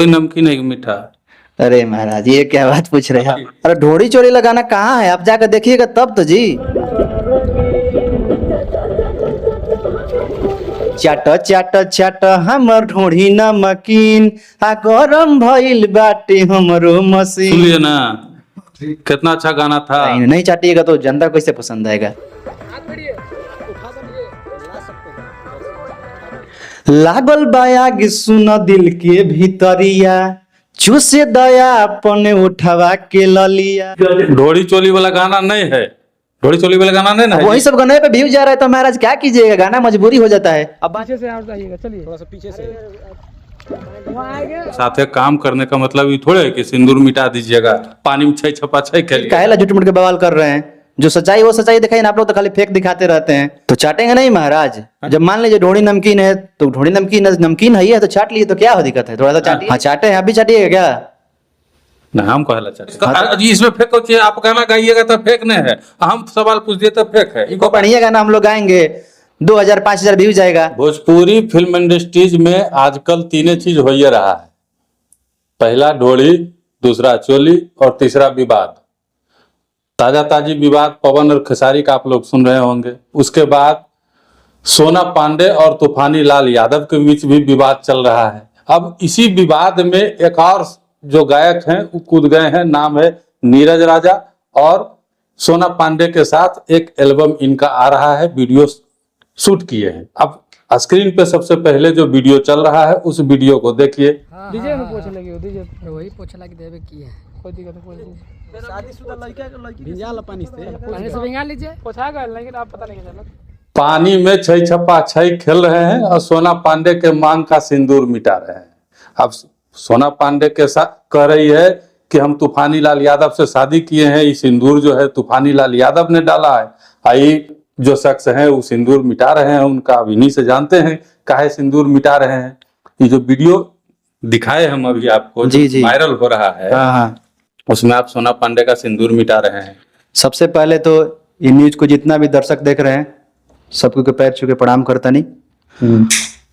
नमकीन है मीठा। अरे महाराज ये क्या बात पूछ रहे हैं आप? अरे ढोड़ी चोरी लगाना कहाँ है, आप जाकर देखिएगा तब तो जी। चाट चाट चाट हमर ढोड़ी नमकीन, आ गरम भइल बाटे हमरो सुन मशीन। लिए ना, कितना अच्छा गाना था। नहीं चाटिएगा तो जनता को कैसे पसंद आएगा। लागल बायाग सुन दिल के भीतरिया, चूसे दया अपने उठवा के ललिया। ढोड़ी चोली वाला गाना नहीं है, ढोड़ी चोली वाला गाना नहीं ना है वही जी। सब गाने पे व्यू जा रहा है तो महाराज क्या कीजिएगा, गाना मजबूरी हो जाता है। अब पीछे से आप आइएगा, चलिए थोड़ा सा पीछे से साथ में काम करने का मतलब ये थोड़े है कि सिंदूर मिटा दीजिएगा, पानी में छह छपा छह खेलिए। काहेला झूठ मूठ के बवाल कर रहे हैं, जो सच्चाई वो सच्चाई दिखाई ना, आप लोग तो खाली फेक दिखाते रहते हैं। तो चाटेंगे नहीं महाराज, जब मान लीजिए ढोड़ी नमकीन है तो ढोड़ी नमकीन है तो चाट लिए तो क्या हो दिक्कत है, थोड़ा सा चाटिए। हाँ चाटे हैं, अभी चाटिएगा क्या? ना हम कहला चाहते जी, इसमें फेक होती है। आप गाना गाइएगा तो फेक नहीं है, हम सवाल पूछ दिए तो फेक है। इनको बढ़िया गाना हम लोग गाएंगे, 2000-5000 व्यू जाएगा। भोजपुरी फिल्म इंडस्ट्रीज में आजकल तीन चीज हो ही रहा है, पहला ढोड़ी, दूसरा चोली और तीसरा विवाद। ताजा ताजी विवाद पवन और खेसारी का आप लोग सुन रहे होंगे। उसके बाद सोना पांडे और तूफानी लाल यादव के बीच भी विवाद चल रहा है। अब इसी विवाद में एक और जो गायक हैं वो कूद गए हैं, नाम है नीरज राजा, और सोना पांडे के साथ एक एल्बम इनका आ रहा है, वीडियो शूट किए हैं। अब स्क्रीन पे सबसे पहले जो वीडियो चल रहा है उस वीडियो को देखिए। दीजिए ना, पोछे लगे दीजिए, वही पोछा लगे देवे की है। कोई दिक्कत नहीं, पोछ दीजिए। शादीशुदा लड़की भिंजाल पानी से पानी से भिंगा लीजिए। पोछा गया लेकिन आप पता नहीं चला। पानी में छह छप्पा छह खेल रहे हैं और सोना पांडे के मांग का सिंदूर मिटा रहे हैं। अब सोना पांडे के साथ कह रही है कि हम तूफानी लाल यादव से शादी किए हैं, ये सिंदूर जो है तूफानी लाल यादव ने डाला है। आई जो शख्स हैं वो सिंदूर मिटा रहे हैं उनका, अब इन्हीं से जानते हैं काहे सिंदूर मिटा रहे हैं। ये जो वीडियो दिखाए हम अभी आपको, जी। वायरल हो रहा है, हाँ, उसमें आप सोना पांडे का सिंदूर मिटा रहे हैं। सबसे पहले तो इन न्यूज को जितना भी दर्शक देख रहे हैं सबको के पैर छू के प्रणाम करता नहीं।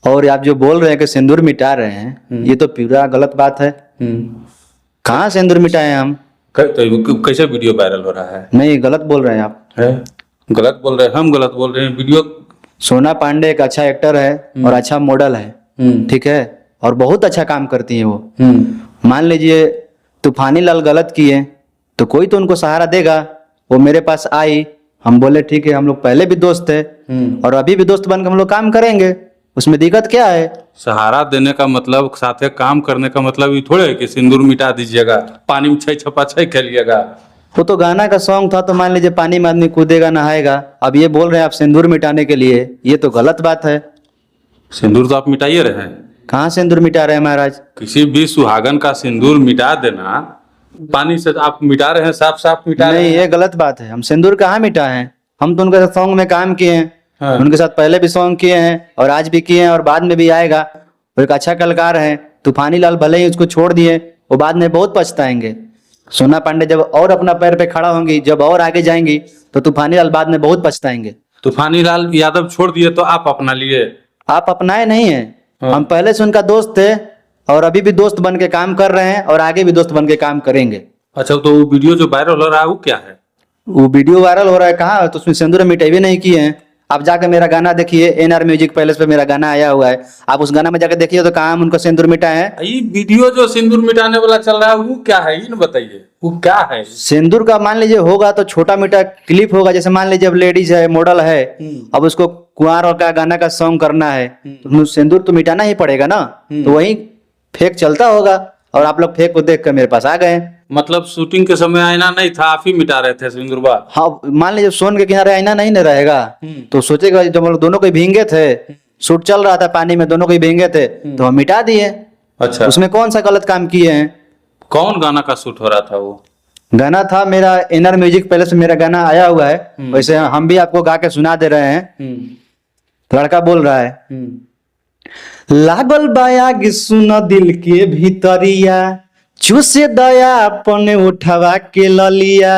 और आप जो बोल रहे हैं कि सिंदूर मिटा रहे हैं, ये तो पूरा गलत बात है। कहाँ सिंदूर मिटाए हैं हम? तो कैसे वीडियो वायरल हो रहा है? नहीं, गलत बोल रहे हैं आप। गलत बोल रहे हैं, हम गलत बोल रहे हैं। वीडियो सोना पांडे एक अच्छा एक्टर है और अच्छा मॉडल है, ठीक है, और बहुत अच्छा काम करती है वो। मान लीजिए तूफानी लाल गलत किए तो कोई तो उनको सहारा देगा। वो मेरे पास आई, हम बोले ठीक है, हम लोग पहले भी दोस्त थे और अभी भी दोस्त बनकर हम लोग काम करेंगे, उसमें दिक्कत क्या है? सहारा देने का मतलब, साथ काम करने का मतलब ये थोड़े है कि सिंदूर मिटा दीजिएगा, पानी में छह छपा छह खेलिएगा। वो तो गाना का सॉन्ग था, तो मान लीजिए पानी में आदमी कूदेगा नहाएगा। अब ये बोल रहे हैं आप सिंदूर मिटाने के लिए, ये तो गलत बात है। सिंदूर तो आप मिटाइए रहे हैं। कहाँ सिंदूर मिटा रहे हैं महाराज? किसी भी सुहागन का सिंदूर मिटा देना पानी से आप मिटा रहे हैं, साफ साफ मिटा रहे नहीं, हैं। ये गलत बात है। हम सिंदूर कहाँ मिटा है? हम तो उनके साथ सॉन्ग में काम किए हैं। हाँ। उनके साथ पहले भी सॉन्ग किए हैं और आज भी किए हैं और बाद में भी आएगा। वो एक अच्छा कलाकार है। तूफानी लाल भले ही उसको छोड़ दिए, वो बाद में बहुत पछताएंगे। सोना पांडे जब और अपना पैर पे खड़ा होंगी, जब और आगे जाएंगी, तो तूफानी लाल बाद में बहुत पछताएंगे। तूफानी लाल यादव छोड़ दिए तो आप अपना लिए? आप अपनाए नहीं है। हाँ। हम पहले से उनका दोस्त थे और अभी भी दोस्त बन के काम कर रहे हैं और आगे भी दोस्त बन के काम करेंगे। अच्छा, तो वो वीडियो जो वायरल हो रहा है वो क्या है? वो वीडियो वायरल हो रहा है कहाँ? तो उसमें सिंदूर मिटाई नहीं किए हैं। आप जाके मेरा गाना देखिए, एनआर म्यूजिक पैलेस पे मेरा गाना आया हुआ है, आप उस गाना में जाके देखिए तो कहाँ हम उनको सिंदूर मिटाए हैं। ये वीडियो जो सिंदूर मिटाने वाला चल रहा है वो क्या है, ये बताइए, वो क्या है? सिंदूर का मान लीजिए होगा तो छोटा मोटा क्लिप होगा। जैसे मान लीजिए अब लेडीज है, मॉडल है, अब उसको कुंवार का गाना का सॉन्ग करना है, तो सिंदूर तो मिटाना ही पड़ेगा ना। तो वही फेक चलता होगा और आप लोग फेक को देख कर मेरे पास आ गए। मतलब शूटिंग के समय आईना नहीं था, आप ही मिटा रहे थे सिंदूरबा? हाँ, मान लीजिए सोन के किनारे आईना नहीं न रहेगा तो सोचेगा जब हम लोग दोनों कोई भींगे थे, शूट चल रहा था पानी में, दोनों कोई भींगे थे तो हम मिटा दिए। अच्छा, उसमें कौन सा गलत काम किए हैं? कौन गाना का शूट हो रहा था वो? गाना था मेरा एनआर म्यूजिक पैलेस में मेरा गाना आया हुआ है। वैसे हम भी आपको गा के सुना दे रहे हैं। लड़का बोल रहा है, लागल बायाग सुन दिल के भीतरिया, चूसे दया अपने उठवा के ललिया,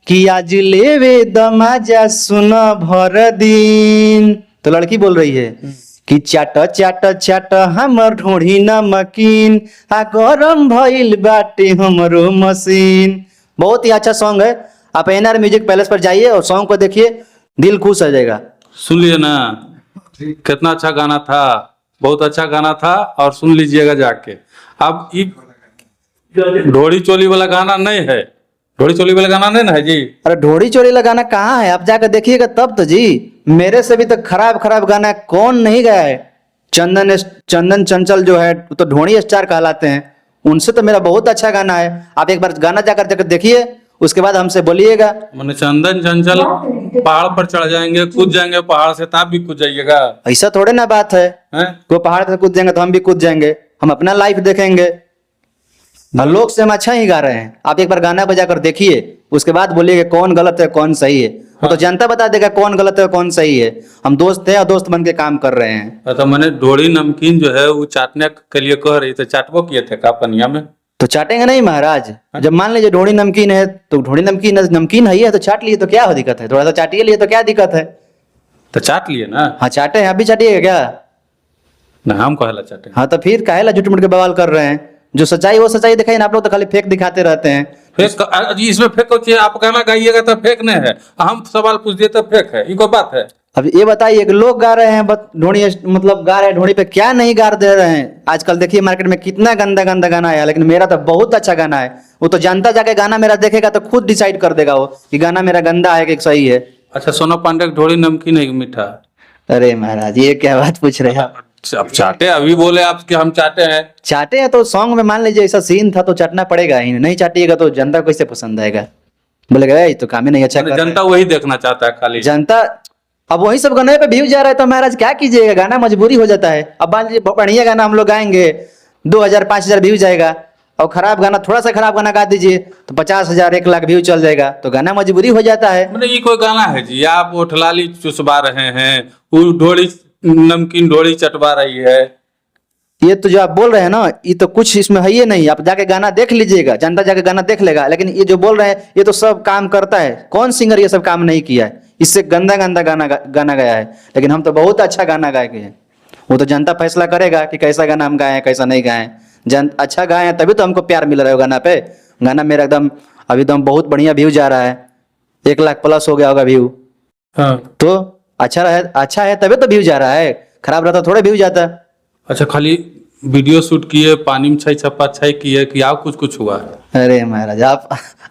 कि आज लेवे दमाजा सुन भर दिन। तो लड़की बोल रही है कि चाट चाट चाट हमर ढोढ़ी नमकीन आ गरम भइल बाटे हमरो मशीन। बहुत ही अच्छा सॉन्ग है, आप एनआर म्यूजिक पैलेस पर जाइए और सॉन्ग को देखिए, दिल खुश हो जाएगा। सुन लिए ना, कितना अच्छा गाना था, बहुत अच्छा गाना था, और सुन लीजिएगा जाके। अब ये ढोड़ी चोली वाला गाना नहीं है, ढोड़ी चोली वाला गाना नहीं ना है जी। अरे ढोड़ी चोरी लगाना कहाँ है, आप जाकर देखिएगा तब तो जी। मेरे से भी तो खराब खराब गाना कौन नहीं गाया है। चंदन चंचल जो है वो तो ढोड़ी स्टार कहलाते हैं, उनसे तो मेरा बहुत अच्छा गाना है। आप एक बार गाना जाकर देखिए, उसके बाद हमसे बोलिएगा। मैंने चंदन चंचल पहाड़ पर चढ़ जाएंगे, कूद जाएंगे पहाड़ से, तब भी कूद जाइएगा। ऐसा थोड़े ना बात है, हैं? वो पहाड़ से कूद जाएंगे तो हम भी कूद जाएंगे, हम अपना लाइफ देखेंगे। लोग से हम अच्छा ही गा रहे हैं। आप एक बार गाना बजाकर देखिए, उसके बाद बोलिएगा कौन गलत है कौन सही है। वो तो जनता बता देगा कौन गलत है कौन सही है। हम दोस्त हैं और दोस्त बन के काम कर रहे हैं। तो मैंने ढोड़ी नमकीन जो है वो चाटने के लिए कह रही, तो चाटबो किए थे का पनिया में? तो चाटेंगे नहीं महाराज। जब मान लीजिए ढोड़ी नमकीन है तो ढोड़ी नमकीन है तो चाट लिए तो क्या हो दिक्कत है, थोड़ा सा चाटिए लिए तो क्या दिक्कत है। तो चाट लिए ना। हाँ चाटे हैं, अभी चाटिएगा क्या? ना हम कहला चाटे। हाँ तो फिर काहेला झूठ मूठ के बवाल कर रहे हैं। जो सच्चाई वो सच्चाई दिखाई ना, आप लोग तो खाली फेक दिखाते रहते हैं। फेक जी, इसमें फेक होती है। आप गाना गाइएगा तो फेक नहीं है, हम सवाल पूछ दिए तो फेक है, ये कोई बात है? अब ये बताइए कि लोग गा रहे हैं ढोड़ी, मतलब गा रहे हैं ढोड़ी पे, क्या नहीं गा दे रहे हैं। आजकल देखिए मार्केट में कितना गंदा गंदा गाना आया, लेकिन मेरा तो बहुत अच्छा गाना है। वो तो जनता जाके गाना मेरा देखेगा तो खुद डिसाइड कर देगा वो कि गाना मेरा गंदा है कि सही है। अच्छा, सोना पांडे की ढोड़ी नमकीन है कि मीठा? अरे महाराज ये क्या बात पूछ रहे हैं आप? अब चाटे, अभी बोले आप कि हम चाटे हैं। चाटे हैं तो सॉन्ग में मान लीजिए ऐसा सीन था तो चाटना पड़ेगा ही, नहीं चाटिएगा तो जनता को कैसे पसंद आएगा। बोलेगा ये तो काम ही नहीं अच्छा कर रहे हैं। जनता वही देखना चाहता है खाली। जनता अब वही सब गाने पे व्यू जा रहा है तो महाराज क्या कीजिएगा, गाना मजबूरी हो जाता है। अब मान लीजिए बढ़िया गाना हम लोग गाएंगे 2000 5000 व्यू जाएगा, और खराब गाना, थोड़ा सा खराब गाना गा दीजिए तो 50,000 1 लाख व्यू चल जाएगा, तो गाना मजबूरी हो जाता है। मतलब ये कोई गाना है जी? आप ओठलाली चुसवा रहे हैं, वो ढोड़ी नमकीन ढोड़ी चटवा रही है। ये तो जो आप बोल रहे हैं ना, ये तो कुछ इसमें है ही नहीं। आप जाके गाना देख लीजिएगा, जनता जाके गाना देख लेगा। लेकिन ये जो बोल रहे हैं ये तो सब काम करता है, कौन सिंगर ये सब काम नहीं किया है? इससे गंदा गंदा गाना गाया है, लेकिन हम तो बहुत अच्छा गाना गाए हैं। वो तो जनता फैसला करेगा कि कैसा गाना हम गाए कैसा नहीं गाए। अच्छा गाए हैं तभी तो हमको प्यार मिल रहा है गाना पे। गाना मेरा एकदम अभी एकदम बहुत बढ़िया व्यू जा रहा है, 1 लाख प्लस हो गया होगा व्यू। हाँ। तो अच्छा है तभी तो व्यू जा रहा है, खराब रहता थोड़े व्यू जाता। अच्छा, खाली वीडियो शूट किए, पानी में छई छप्पा छई किए कि आप कुछ हुआ? अरे महाराज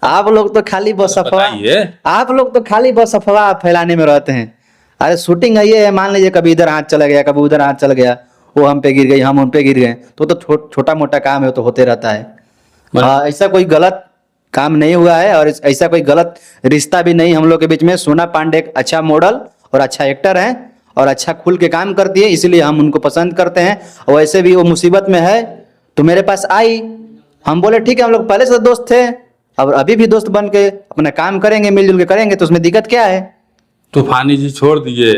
आप लोग तो खाली बस अफवाह, बताइए। आप लोग तो खाली बस अफवाह फैलाने में रहते हैं। अरे शूटिंग है ये है, मान लीजिए कभी इधर हाथ चला गया कभी उधर हाथ चल गया, वो हम पे गिर गई हम उन पे गिर गए, तो छोटा मोटा काम है, तो होते रहता है। ऐसा कोई गलत काम नहीं हुआ है और ऐसा कोई गलत रिश्ता भी नहीं हम लोग के बीच में। सोना पांडे एक अच्छा मॉडल और अच्छा एक्टर है और अच्छा खुल के काम करती है, इसलिए हम उनको पसंद करते हैं। और वैसे भी वो मुसीबत में है तो मेरे पास आई, हम बोले ठीक है, हम लोग पहले से दोस्त थे और अभी भी दोस्त बन के अपना काम करेंगे, मिलजुल के करेंगे, तो उसमें दिक्कत क्या है। तूफानी जी छोड़ दिए।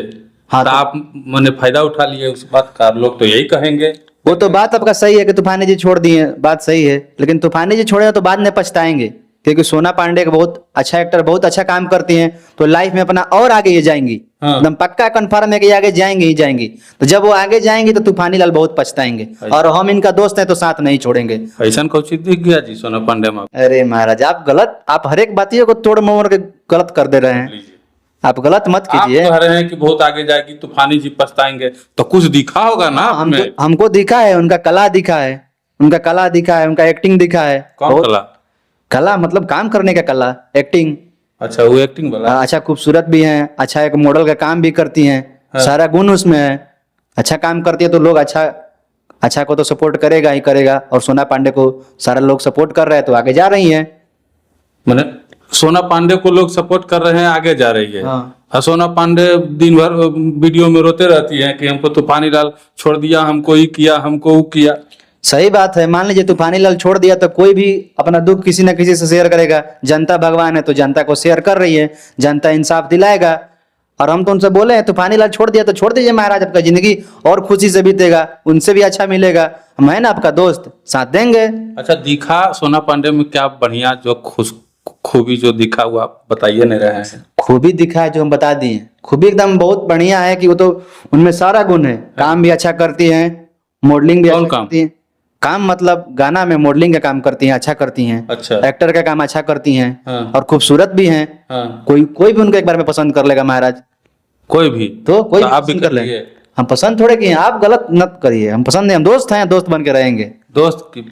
हाँ, तो आप मैंने फायदा उठा लिए उस बात का, लोग तो यही कहेंगे। वो तो बात आपका सही है कि तूफानी जी छोड़ दिए, बात सही है, लेकिन तूफानी जी छोड़े तो बाद में पछताएंगे, क्योंकि सोना पांडे का बहुत अच्छा एक्टर, बहुत अच्छा काम करती हैं, तो लाइफ में अपना और आगे ये जाएंगी। हाँ। एकदम पक्का कंफर्म है कि आगे जाएंगे ही जाएंगी। तो जब वो आगे जाएंगी तो तूफानी लाल बहुत पछताएंगे, और हम इनका दोस्त हैं तो साथ नहीं छोड़ेंगे। ऐसा कुछ दिख गया जी सोना पांडे में? अरे महाराज आप हर एक बातियों को तोड़ मोड़ के गलत कर दे रहे हैं, आप गलत मत आप कीजिए। कह रहे हैं कि बहुत आगे जाएगी, तूफानी जी पछताएंगे, तो कुछ दिखा होगा ना हमें? हमको दिखा है, उनका कला दिखा है, उनका एक्टिंग दिखा है। कौन कला? कला मतलब काम करने का कला, एक्टिंग। अच्छा, वो एक्टिंग वाला। अच्छा खूबसूरत भी हैं, अच्छा एक मॉडल का काम भी करती हैं। हाँ। सारा गुण उसमें है, अच्छा काम करती है तो लोग अच्छा को तो सपोर्ट करेगा ही करेगा। और सोना पांडे को सारा लोग सपोर्ट कर रहे हैं तो आगे जा रही हैं। मैंने सोना पांडे को लोग सपोर्ट कर रहे हैं, आगे जा रही है। हाँ। और सोना पांडे दिन भर वीडियो में रोते रहती है कि हमको तूफानी लाल छोड़ दिया, हमको ही किया, हमको वो किया। सही बात है, मान लीजिए तूफानी लाल छोड़ दिया तो कोई भी अपना दुख किसी न किसी से शेयर करेगा। जनता भगवान है तो जनता को शेयर कर रही है, जनता इंसाफ दिलाएगा। और हम तो उनसे बोले हैं तूफानी लाल छोड़ दिया तो छोड़ दीजिए महाराज, आपका जिंदगी और खुशी से बीतेगा, उनसे भी अच्छा मिलेगा। हम है ना आपका दोस्त, साथ देंगे। अच्छा, दिखा सोना पांडे में क्या बढ़िया जो खूबी जो दिखा हुआ आप बताइए नहीं रहे हैं। खूबी दिखा है जो हम बता दिए। खूबी एकदम बहुत बढ़िया है कि वो तो उनमें सारा गुण है। काम भी अच्छा करती हैं, मॉडलिंग भी कौन अच्छा काम? करती हैं। काम मतलब गाना में मॉडलिंग का काम करती हैं, अच्छा करती हैं। अच्छा। एक्टर का काम अच्छा करती हैं। हाँ। और खूबसूरत भी हैं। हाँ। कोई कोई भी उनको एक बार में पसंद कर लेगा महाराज। कोई भी तो कोई भी आप भी पसंद कर कर ले। लिए? हम पसंद थोड़े किए हैं, आप गलत मत करिए। हम पसंद है, हम दोस्त हैं, दोस्त बन के रहेंगे। दोस्त की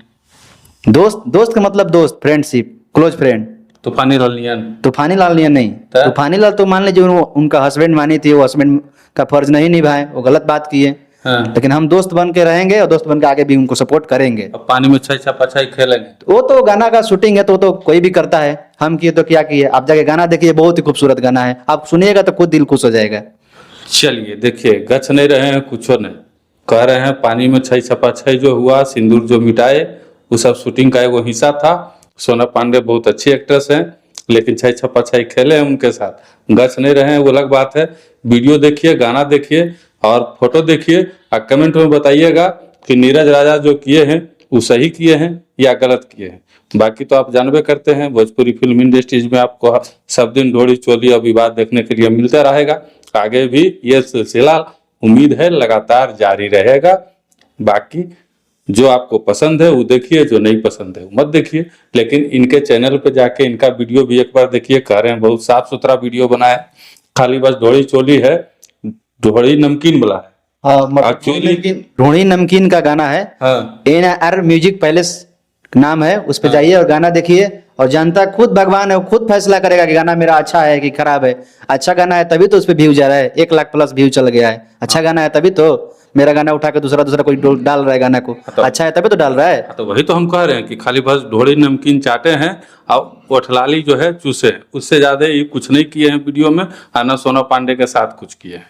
दोस्त दोस्त का मतलब दोस्त, फ्रेंडशिप, क्लोज फ्रेंड। तूफानी रलियन। तूफानी लाल नहीं, नहीं। तो? तूफानी लाल तो मान लीजिए उनका हस्बैंड मानी थी, वो हस्बैंड का फर्ज नहीं निभाए, वो गलत बात किए। हाँ। लेकिन हम दोस्त बन के रहेंगे और दोस्त बन के आगे भी उनको सपोर्ट करेंगे। अब पानी में छई छपाछाई खेलेंगे। वो तो गाना का शूटिंग है, तो वो तो कोई भी करता है। हम किए तो क्या किए, आप जाके गाना देखिए, बहुत ही खूबसूरत गाना है। आप सुनिएगा तो खुद दिल खुश हो जाएगा। चलिए देखिए, गच नहीं रहे हैं, कुछो नहीं कह रहे हैं। पानी में छई छपाछाई जो हुआ, सिंदूर जो मिटाए, वो सब शूटिंग का एगो हिस्सा था। सोना पांडे बहुत अच्छी एक्ट्रेस हैं, लेकिन छई छपाछाई खेले हैं उनके साथ। गच नहीं रहे हैं वो अलग बात है। वीडियो देखिए, गाना देखिए और फोटो देखिए और कमेंट में बताइएगा कि नीरज राजा जो किए हैं वो सही किए हैं या गलत किए हैं। बाकी तो आप जानबे करते हैं, भोजपुरी फिल्म इंडस्ट्रीज में आपको सब दिन ढोड़ी चोली और विवाद देखने के लिए मिलता रहेगा। आगे भी ये सिलसिला उम्मीद है लगातार जारी रहेगा। बाकी जो आपको पसंद है वो देखिए, जो नहीं पसंद है वो मत देखिए। लेकिन इनके चैनल पे जाके इनका वीडियो भी एक बार देखिए। कह रहे हैं बहुत साफ सुथरा वीडियो बनाया, खाली बस ढोड़ी चोली है, ढोड़ी नमकीन बोला है। Actually, ढोणी नमकीन का गाना है। हाँ। NR म्यूजिक पैलेस नाम है, उस पे जाइए और गाना देखिए। और जनता खुद भगवान है, वो खुद फैसला करेगा कि गाना मेरा अच्छा है कि खराब है। अच्छा गाना है तभी तो उस पे व्यू जा रहा है, 1 लाख प्लस व्यू चल गया है। अच्छा गाना है तभी तो मेरा गाना उठा के दूसरा कोई डाल रहा है गाना को। अच्छा है तभी तो डाल रहा है। तो वही तो हम कह रहे हैं कि खाली बस ढोड़ी नमकीन चाटे हैं और ओठलाली जो है चूसे हैं, उससे ज्यादा ये कुछ नहीं किए हैं वीडियो में। और न सोना पांडे के साथ कुछ किए हैं।